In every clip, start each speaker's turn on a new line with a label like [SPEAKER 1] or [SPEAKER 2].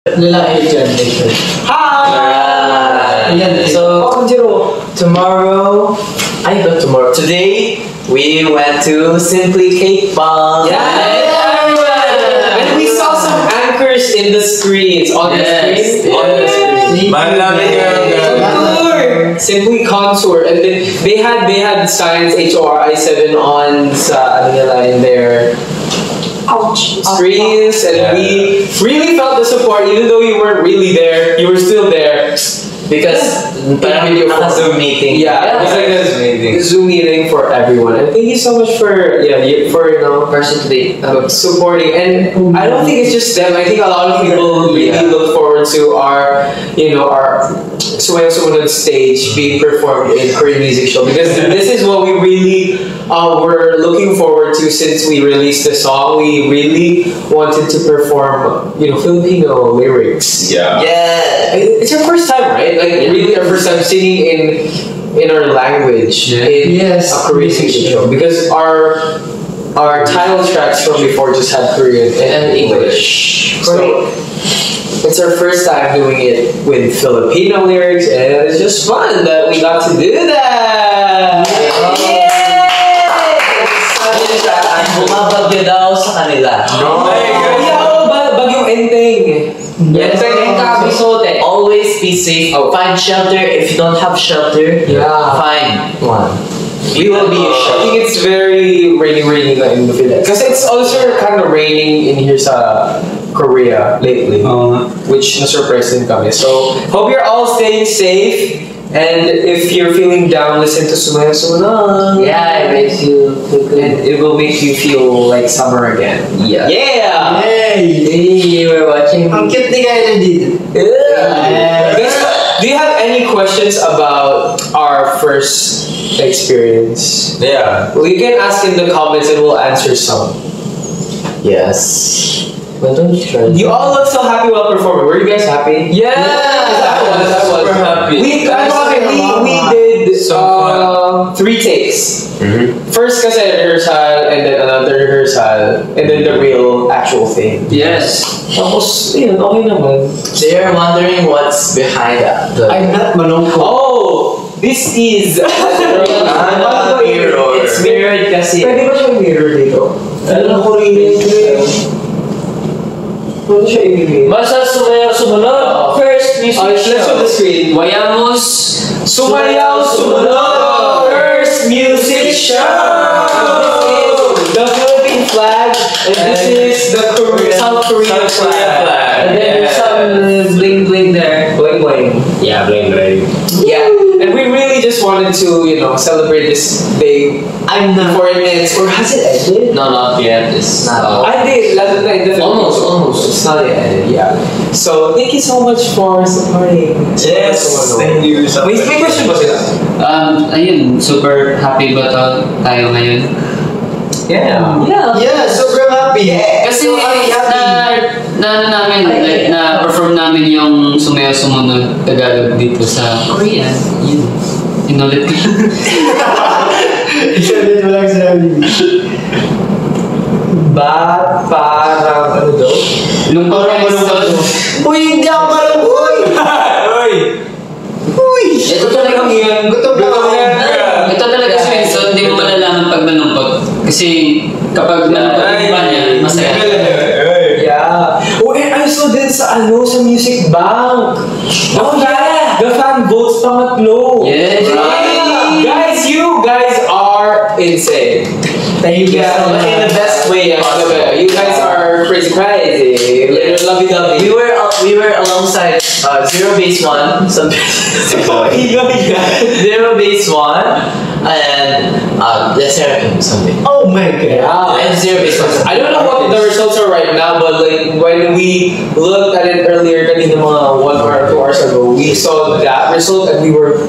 [SPEAKER 1] Lalaki translation. Hi!
[SPEAKER 2] Ayan, so tomorrow, not tomorrow. Today we went to Simply Cake Bomb. And we saw some anchors in the screens. On the screen. Simply Contour, and then they had Science HORI7 on sa in their screens, and we really felt the support, even though you weren't really there. You were still there because Zoom meeting. Yeah, it was like a Zoom meeting for everyone. And thank you so much for supporting. And I don't think it's just them. I think a lot of people really look forward to our Sumayaw Sumunod stage being performed in Korean music show, because this is what we really were looking forward to since we released the song. We really wanted to perform Filipino lyrics. It's our first time, right? Like really our first time singing in our language in a Korean music show, because our title tracks from before just had Korean and English. So it's our first time doing it with Filipino lyrics, and it's just fun that we got to do that.
[SPEAKER 3] Bumabagyo daw sa kanila.
[SPEAKER 2] Bagyong Enteng.
[SPEAKER 3] Always be safe. Find shelter. If you don't have shelter, find one. We will be your shelter.
[SPEAKER 2] I think it's very rainy in the Philippines, because it's also kind of raining in here sa Korea lately, which na-surprise din kami. So, hope you're all staying safe. And if you're feeling down, listen to Sumayaw Sumunod.
[SPEAKER 3] Yeah, it makes you feel good.
[SPEAKER 2] And it will make you feel like summer again.
[SPEAKER 3] Yeah.
[SPEAKER 1] Hey!
[SPEAKER 3] You were watching.
[SPEAKER 1] Ang cute ni Kyle dito.
[SPEAKER 2] Do you have any questions about our first experience?
[SPEAKER 4] Yeah.
[SPEAKER 2] Well, you can ask in the comments and we'll answer some.
[SPEAKER 3] Yes. But don't you try.
[SPEAKER 2] You all look so happy while performing. Were you guys happy?
[SPEAKER 3] Yeah.
[SPEAKER 2] I was
[SPEAKER 4] super happy.
[SPEAKER 2] We did 3 takes. First kasi rehearsal, and then another rehearsal, and then the real actual thing.
[SPEAKER 3] Yes.
[SPEAKER 2] Tapos, yun, okay naman.
[SPEAKER 3] So you're wondering what's behind the...
[SPEAKER 1] I'm not malungkot.
[SPEAKER 2] Oh! This is...
[SPEAKER 3] mirror. It's mirrored kasi.
[SPEAKER 1] Pwede ba siyang mirror dito? Ano ko rin Pwede siya i-mirror.
[SPEAKER 3] Basta Sumayaw Sumunod. First music
[SPEAKER 2] Let's show the screen.
[SPEAKER 3] Wayamos
[SPEAKER 2] Sumayaw Sumunod! First music show! The Philippine flag, and this is the South Korean flag.
[SPEAKER 3] And then there's some bling bling there.
[SPEAKER 2] Bling bling.
[SPEAKER 3] Yeah, bling bling.
[SPEAKER 2] Yeah, and we really just wanted to, celebrate this day.
[SPEAKER 1] I'm not.
[SPEAKER 2] Before it ends. Or has it ended?
[SPEAKER 3] No, not yet. It's not.
[SPEAKER 2] I did. Last night,
[SPEAKER 3] Almost.
[SPEAKER 2] It's not yet ended, yeah. So, thank you so much for supporting.
[SPEAKER 4] Yes, thank you so much.
[SPEAKER 2] May question ba sila?
[SPEAKER 5] Ayun, super happy ba tayo ngayon?
[SPEAKER 2] Yeah.
[SPEAKER 1] Yeah, sobrang happy.
[SPEAKER 5] Kasi
[SPEAKER 1] So, happy.
[SPEAKER 5] na-perform namin yung Sumayaw Sumunod Tagalog dito sa Korea. Yun. Inulit ko.
[SPEAKER 1] Isa mo lang sinabi.
[SPEAKER 2] Parang ano daw?
[SPEAKER 5] Nung parang
[SPEAKER 1] Uy, hindi ako malungkot! Uy!
[SPEAKER 5] Ito talaga yun.
[SPEAKER 1] Gutom na ako.
[SPEAKER 5] Ito talaga si Winston, hindi mo malalaman pag malungkot. Kasi kapag malungkot pa niya, masaya.
[SPEAKER 2] Yeah. Oh, and I saw din sa Music Bank. Oh, yeah. The fan votes pangatlo.
[SPEAKER 5] Yes.
[SPEAKER 2] Guys, you guys are insane.
[SPEAKER 1] Thank you.
[SPEAKER 2] Yeah, in the best way. You guys are crazy. Lovey-dovey.
[SPEAKER 3] We were alongside Zero Base One. Zero Base One and the Seraphim something.
[SPEAKER 1] Oh my god.
[SPEAKER 2] Yeah.
[SPEAKER 3] And Zero Base One.
[SPEAKER 2] I don't know what the results are right now, but like when we looked at it earlier, kanina mga 1 or 2 hours ago, we saw that result and we're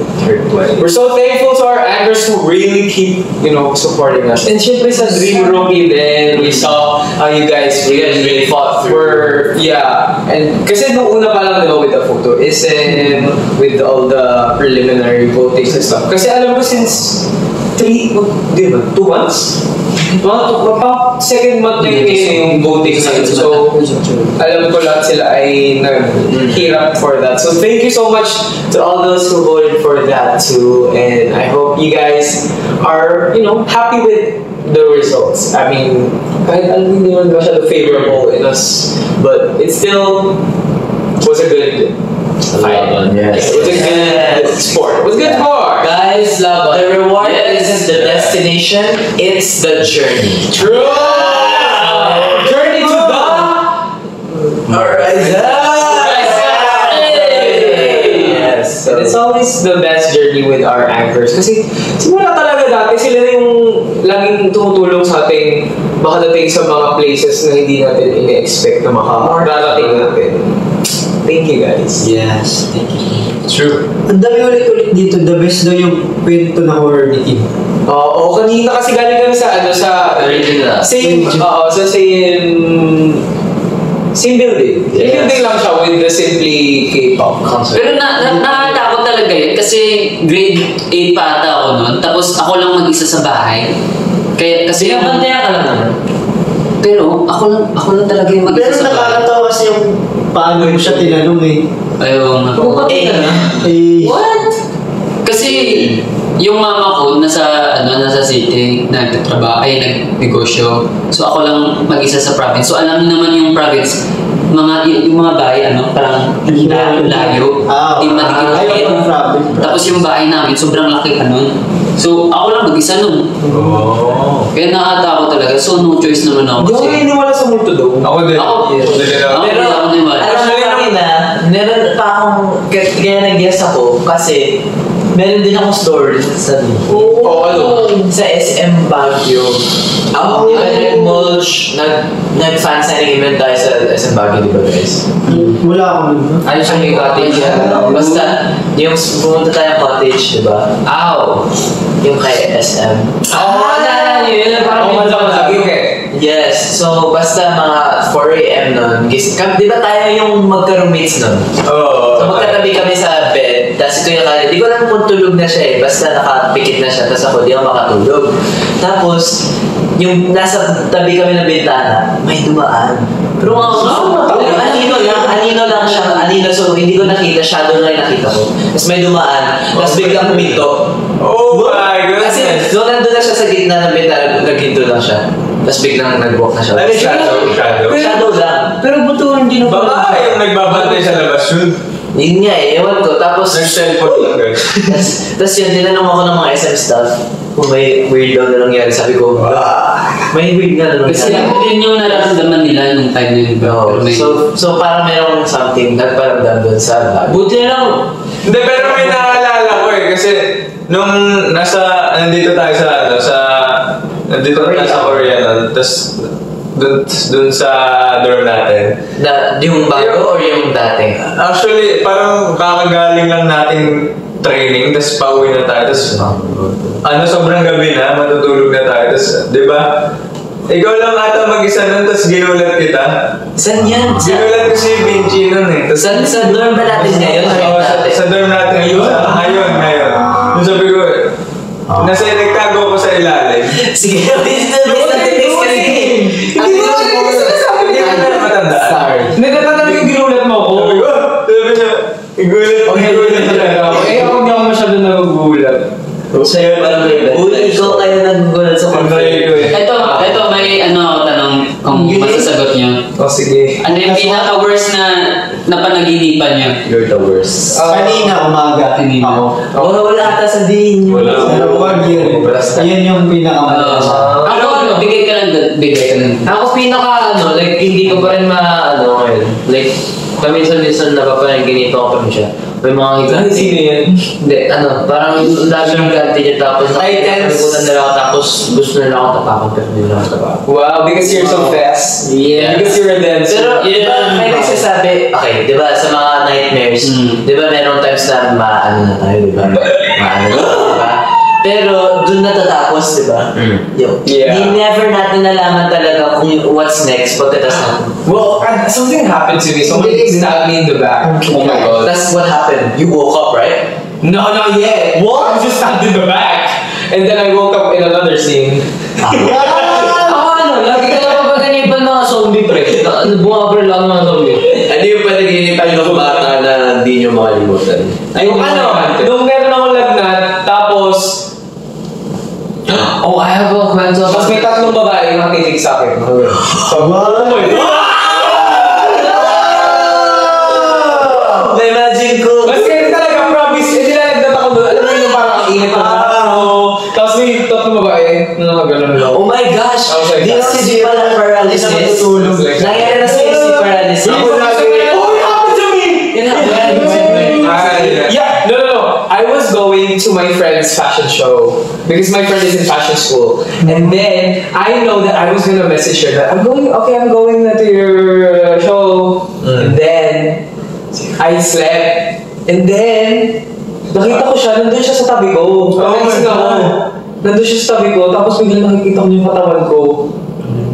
[SPEAKER 2] so thankful to our anchors who really keep supporting us. And syempre sa Dream Rookie then we saw how you guys really fought through. And kasi nung una pa lang with the photo is with all the preliminary votings and stuff. Kasi alam mo since 2 months? Second month na yun yung voting na yun. So, alam ko lahat sila ay nag-hirap for that. So, thank you so much to all those who voted for that too. And I hope you guys are, happy with the results. I mean, kahit hindi naman masyado favorable in us, but it still was a good fight.
[SPEAKER 3] Yes.
[SPEAKER 2] It was a good sport. It was a good sport.
[SPEAKER 3] Guys, the reward isn't the destination, it's the journey.
[SPEAKER 2] True! Journey to the
[SPEAKER 3] Horizon! Yes.
[SPEAKER 2] And it's always the best journey with our anchors. Kasi simula talaga dati, sila na yung laging tumutulong sa ating makadating sa mga places na hindi natin ina-expect na makarating natin. Thank you guys.
[SPEAKER 5] Yes, thank you.
[SPEAKER 1] True. Ang dami ulit-ulit dito. The best daw yung kwento na horror ni Kim.
[SPEAKER 2] Oo, kanina kasi galing kami sa
[SPEAKER 3] Original.
[SPEAKER 2] same building.
[SPEAKER 3] Yes.
[SPEAKER 2] Same building lang siya with the Simply K-pop concert.
[SPEAKER 5] Pero nakatakot talaga yun kasi grade 8 pa ata ako noon. Tapos ako lang mag-isa sa bahay. Kasi
[SPEAKER 3] Bantayan ka lang naman.
[SPEAKER 5] pero ako lang talaga yung mag-isa
[SPEAKER 1] Pero
[SPEAKER 5] sa bahay.
[SPEAKER 1] nakakatawa kasi yung paano mo siya tinanong eh.
[SPEAKER 5] Ayaw nga.
[SPEAKER 1] What?
[SPEAKER 5] Kasi yung mama ko nasa city, nagnegosyo. So ako lang mag-isa sa province. So alam niyo naman yung province, yung mga bahay parang layo. Yung madikit-dikit. Tapos yung bahay namin sobrang laki So ako lang mag-isa nun. Kaya nakakatawa talaga. So no choice naman ako.
[SPEAKER 2] Hindi ako naniniwala sa multo daw.
[SPEAKER 4] Ako din.
[SPEAKER 3] Pero
[SPEAKER 5] ako naniwala.
[SPEAKER 3] alam mo kanina, meron pa akong kaya nag-guess ako kasi meron din akong story sa sa SM Baguio. Nag-fan signing event tayo sa SM Baguio, di ba guys?
[SPEAKER 1] Wala akong dun.
[SPEAKER 3] Ano siya yung cottage? Basta, yung pumunta tayong cottage, di ba? Yung kay SM. Yes, so basta mga 4 AM nun, di ba tayo yung magka-roommates nun? So magkatabi kami sa bed, tapos ito yung kanya, di ko alam kung tulog na siya basta nakapikit na siya, tapos ako di ako makatulog. Tapos, yung nasa tabi kami ng bintana, may dumaan. Pero anino lang siya, so hindi ko nakita, shadow lang yung nakita ko. Tapos may dumaan, tapos biglang huminto.
[SPEAKER 4] Oh my God!
[SPEAKER 3] Kasi, so nandun na siya sa gitna ng bintana, naghinto lang siya. Tapos biglang nag-walk na siya.
[SPEAKER 4] Ano shadow?
[SPEAKER 3] Shadow lang.
[SPEAKER 5] Pero buto hindi na
[SPEAKER 4] Baka yung nagbabantay sa labas yun.
[SPEAKER 3] Yun nga ewan ko. Tapos,
[SPEAKER 4] Nag-cellphone lang guys.
[SPEAKER 3] tapos yun, tinanong ako ng mga SM staff kung may weird daw na nangyari. Sabi ko, may weird na nangyari.
[SPEAKER 5] Kasi yun yung nararamdaman nila nung time na yun.
[SPEAKER 3] So parang merong something nagparamdam doon sa bag.
[SPEAKER 5] Buti na lang.
[SPEAKER 4] Hindi, pero may naalala ko kasi nung nandito tayo nandito tayo sa Korea nun, tapos dun sa dorm natin.
[SPEAKER 3] Yung bago or yung dating?
[SPEAKER 4] Actually, parang kakagaling lang nating training, tapos pauwi na tayo, tapos sobrang gabi na, matutulog na tayo, tapos, di ba? Ikaw lang ata mag-isa nun, tapos ginulat kita.
[SPEAKER 3] Saan yan?
[SPEAKER 4] Ginulat ko si Vinci nun eh.
[SPEAKER 3] Sa dorm ba natin ngayon?
[SPEAKER 4] Sa dorm natin ngayon. Yung sabi ko, nagtago ko sa ilalim.
[SPEAKER 3] Sige, text kasi.
[SPEAKER 2] Hindi mo na matanda. Sorry. Natatanda yung ginulat mo ako.
[SPEAKER 4] Sabi niya, igulat siya.
[SPEAKER 2] Ako hindi ako masyado nagugulat.
[SPEAKER 3] Sa'yo parang ikaw kayo nagugulat sa
[SPEAKER 4] Pag-try
[SPEAKER 5] Ito, may tanong kung masasagot niyo.
[SPEAKER 2] Sige.
[SPEAKER 5] Ano yung pinaka-worst na panaginipan niyo?
[SPEAKER 3] You're the worst.
[SPEAKER 1] Kanina, umaga.
[SPEAKER 3] Wala ata sabihin niyo.
[SPEAKER 1] Pero wag yun. Yun yung pinakamalakas.
[SPEAKER 5] Ako, bigay ka lang.
[SPEAKER 3] Ako hindi ko pa rin ngayon. Paminsan-minsan napapanaginipan ko pa rin siya. May mga higante.
[SPEAKER 2] Sino yan?
[SPEAKER 3] Hindi, parang dami ng higante niya tapos nakalimutan na lang ako tapos gusto na lang ako tapakan pero hindi lang ako tapakan.
[SPEAKER 2] Wow, because you're so fast.
[SPEAKER 3] Yeah.
[SPEAKER 2] Because you're a dancer.
[SPEAKER 3] Pero di ba may nagsasabi, okay, di ba sa mga nightmares, di ba merong times na maano na tayo, di ba? Maano na, di ba? Pero dun natatapos, di ba?
[SPEAKER 2] Yeah.
[SPEAKER 3] Never natin nalaman talaga kung what's next pagkatapos natin.
[SPEAKER 2] Well, something happened to me. Somebody stabbed me in the back. Oh my god.
[SPEAKER 3] That's what happened. You woke up, right?
[SPEAKER 2] No, not yet. What? I was just stabbed in the back. And then I woke up in another scene.
[SPEAKER 3] Lagi ka lang mapaginipan mga zombie, pre. Bumabra lang mga zombie.
[SPEAKER 6] Ano yung panaginipan ng bata na hindi nyo makalimutan?
[SPEAKER 2] Yung nung meron akong lagnat, tapos,
[SPEAKER 3] Oh, I have a kwento.
[SPEAKER 2] tapos may tatlong babae yung nakikinig sa akin.
[SPEAKER 3] Na-imagine ko.
[SPEAKER 2] Mas kaya talaga, promise, hindi lang nagdat ako doon. Alam mo yung parang ang init ng tapos may tatlong babae na nakagalan lang.
[SPEAKER 3] Oh my gosh!
[SPEAKER 2] I was like,
[SPEAKER 3] Di na si sleep paralysis. Nangyari na sa sleep paralysis.
[SPEAKER 2] Ako lagi, oh, it happened to me!
[SPEAKER 3] It happened to me.
[SPEAKER 2] Yeah, no. I was going to my friend's fashion show because my friend is in fashion school, and then I know that I was gonna message her that I'm going to your show, and then I slept, and then nakita ko siya, nandun siya sa tabi ko. Nagising ako. Nandun siya sa tabi ko, tapos biglang nakikita ko yung katawan ko.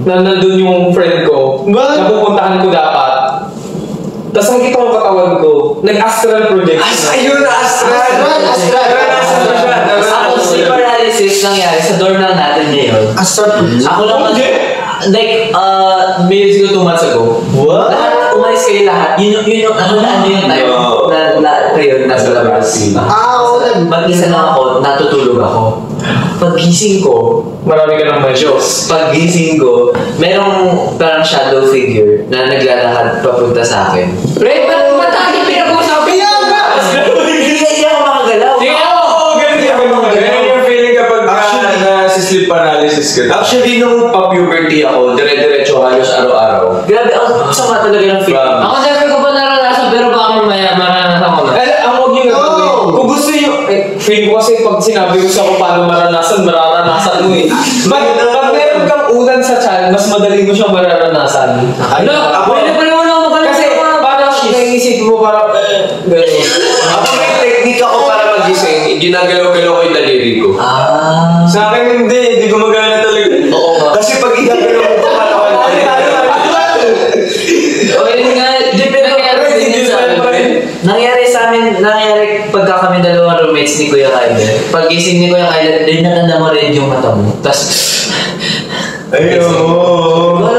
[SPEAKER 2] Na nandun yung friend ko. Na pupuntahan ko dapat. Tapos nakikita ko yung katawan ko. Nag-astral projection.
[SPEAKER 6] Ayun, astral!
[SPEAKER 3] Ako, sleep paralysis nangyari sa dorm lang natin ngayon. Ako lang maybe siguro 2 months ago.
[SPEAKER 6] What?
[SPEAKER 3] Lahat, umalis kayo lahat. Yun yung ano yung time na kayo nasa labas. Mag-isa lang ako, natutulog ako. Paggising ko,
[SPEAKER 2] Marami ka ng measures.
[SPEAKER 3] Paggising ko, merong parang shadow figure na naglalakad papunta sa akin.
[SPEAKER 5] Pre, ba't matagin pinag-usapan yan ba?
[SPEAKER 3] Hindi ako makagalaw.
[SPEAKER 4] Ganun yung feeling kapag na-sleep paralysis ka.
[SPEAKER 6] Actually, nung pa-puberty ako, dire-diretso halos araw-araw.
[SPEAKER 3] Grabe, ako sama talaga ng feeling.
[SPEAKER 5] Ako sabi ko pa naranasan, pero baka mamaya maranasan ko na.
[SPEAKER 2] Ang huwag yung gagawin. Kung gusto nyo, feeling ko kasi pag sinabi ko sa kung paano mararanasan mo eh. Pag meron kang unan sa chan, mas madali mo siyang mararanasan.
[SPEAKER 5] Ano? Pwede pa naman ako
[SPEAKER 2] Kasi parang naisip mo parang, gano'n.
[SPEAKER 6] Ako may technique ako para magising, ginagalaw-galaw ko yung daliri ko.
[SPEAKER 4] Sa akin hindi gumagana talaga.
[SPEAKER 6] Oo nga. Kasi pag igagalaw mo pa katawan ko,
[SPEAKER 5] Okay nga,
[SPEAKER 3] Nangyari sa amin, pagka kami dalawang roommates ni Kuya Kyle. Pag-gising ni Kuya Kyle, din natanda mo red yung mata mo. Tapos,
[SPEAKER 4] Ayun.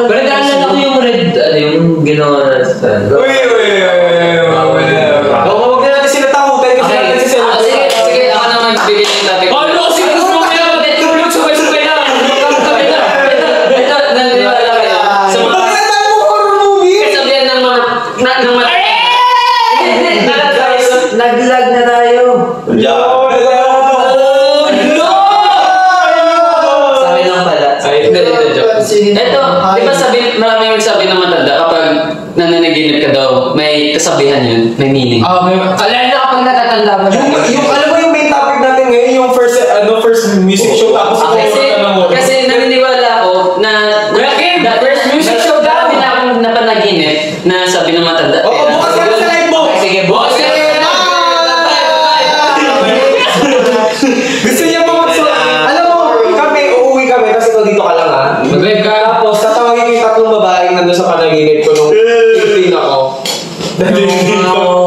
[SPEAKER 5] pero naalala ko yung red, yung ginawa natin.
[SPEAKER 4] Uy.
[SPEAKER 2] Huwag na natin sila takutin kasi natin si Sir.
[SPEAKER 5] Sige, ako na magbigay ng topic. Ano? Sige, gusto mo kaya matutulog sabay-sabay na. Ito, naniniwala kayo. Sa mga kasabihan ng mga
[SPEAKER 3] naglag na tayo. Sabi lang pala.
[SPEAKER 5] Ito, di ba marami yung sabi ng matanda kapag nananaginip ka daw, may kasabihan yun, may meaning. Lalo na kapag natatanda mo.
[SPEAKER 2] Alam mo yung main topic natin ngayon, yung first music show, tapos
[SPEAKER 5] Kasi naniniwala ako na the first music show dami na akong napanaginip na sabi ng matanda.
[SPEAKER 2] bukas ka na sa live mo!
[SPEAKER 5] Sige, bukas ka na.
[SPEAKER 2] Gusto niya mo alam mo, uuwi kami, kasi dito ka lang ha.
[SPEAKER 5] Mag-live ka.
[SPEAKER 2] Tapos, tatawagin ko yung tatlong babaeng nandun sa panaginip ko nung 15 ako.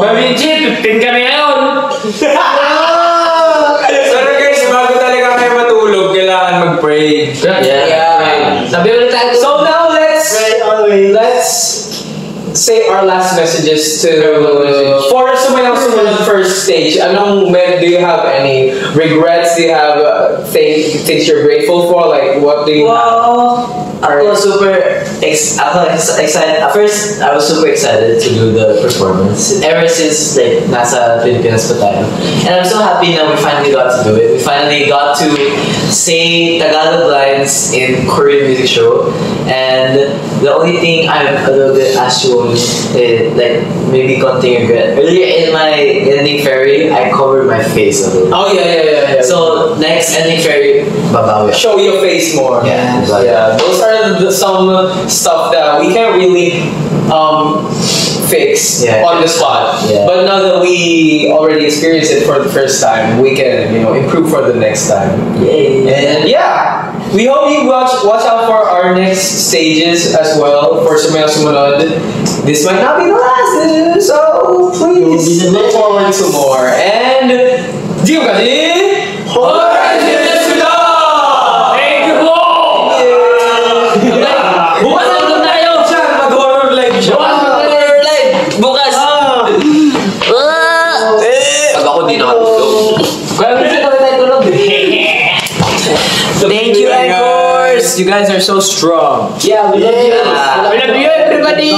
[SPEAKER 5] Baby G, 15 kami ngayon.
[SPEAKER 4] Pero guys, bago talaga kayo matulog, kailangan mag-pray.
[SPEAKER 5] Yeah. Sabi ulit tayo.
[SPEAKER 2] So now, let's say our last messages to for sumunod first stage. Do you have any regrets? Do you have things you're grateful for? Like, what do you have?
[SPEAKER 3] Ako excited. At first, I was super excited to do the performance. Ever since like nasa Pilipinas pa tayo. And I'm so happy that we finally got to do it. We finally got to say Tagalog lines in Korean music show. And the only thing I'm a little bit actual like maybe konting regret. Earlier in my ending fairy, I covered my face a little.
[SPEAKER 2] Oh yeah.
[SPEAKER 3] So next ending fairy, babawi.
[SPEAKER 2] Show your face more.
[SPEAKER 3] Yeah.
[SPEAKER 2] Those are some stuff that we can't really fix on the spot.
[SPEAKER 3] Yeah.
[SPEAKER 2] But now that we already experienced it for the first time, we can improve for the next time.
[SPEAKER 3] Yay.
[SPEAKER 2] And yeah, we hope you watch out for our next stages as well for Sumunod. This might not be the last, so please look forward to more. And 지금까지
[SPEAKER 5] Thank you po!
[SPEAKER 2] You guys are so strong.
[SPEAKER 5] Yeah, we love you.
[SPEAKER 3] Yeah.
[SPEAKER 2] We love you, everybody.